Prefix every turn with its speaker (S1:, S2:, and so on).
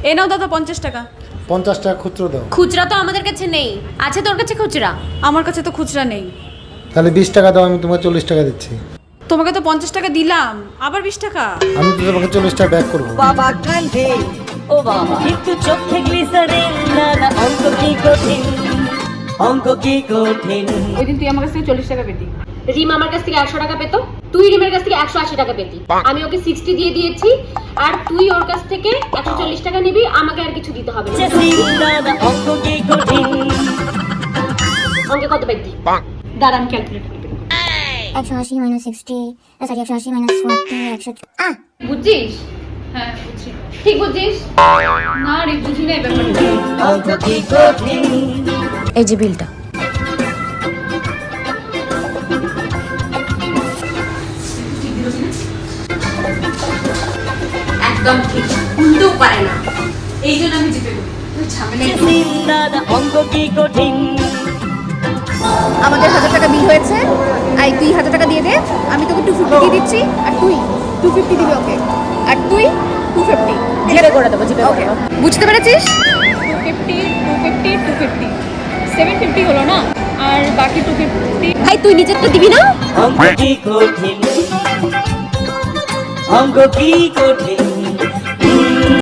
S1: এ নাও দাদা 50 টাকা।
S2: 50 টাকা খুচরো দাও।
S3: খুচরা তো আমাদের কাছে নেই, আছে তোর কাছে খুচরা?
S1: আমার কাছে তো খুচরা নেই।
S2: তাহলে 20 টাকা দাও, আমি তোমাকে 40 টাকা দিচ্ছি।
S1: তোমাকে তো 50 টাকা দিলাম, আবার 20 টাকা।
S2: আমি তো তোমাকে 40 টাকা ব্যাক করবো।
S4: বাবা কাঁধে ও বাবা একটু চোখে গ্লিসারিন না না অঙ্ক কি কঠিন অঙ্ক কি কঠিন।
S1: ওই দিন তুই আমার কাছ থেকে 40 টাকা পেতি।
S3: রিম আমার কাছ থেকে 100 টাকা পেতো, তুই রিমের কাছ থেকে 180 টাকা পেতি। আমি ওকে 60 দিয়ে দিয়েছি, আর তুই ওর কাছ থেকে 140 টাকা নিবি, আমাকে আর কিছু দিতে হবে না।
S4: না না অঙ্ক কি কঠিন।
S3: অঙ্কে কত পেতি?
S1: দাঁড়া আমি ক্যালকুলেট করি।
S5: 180 minus 60, sorry 180 minus 40, 100
S3: বুঝছিস?
S1: হ্যাঁ বুঝছি।
S3: ঠিক বুঝছিস?
S1: না রে বুঝি না এই ব্যাপারটা।
S4: অঙ্ক কি কঠিন।
S3: এই যে বিলটা। একদম ঠিক, উল্টো পারে না, এই জন্য আমি জিতে গেলাম। তুই ঝামেলা
S4: না না অঙ্ক কি কঠিন।
S6: আমাদের 1000 টাকা বিল হয়েছে, আই তুই 1000 টাকা দিয়ে দে, আমি তোকে 250 দিয়ে দিচ্ছি, আর তুই 250 দিবি ওকে, আর তুই 250
S3: জিপে করে দেবো, জিপে করে
S6: ওকে।
S3: দেবো।
S6: বুঝতে পেরেছিস?
S1: 250 250 250 750 হলো না, আর বাকি 250।
S3: ভাই তুই নিজের তো দিবি না?
S4: অঙ্ক কি কঠিন অঙ্ক কি কঠিন।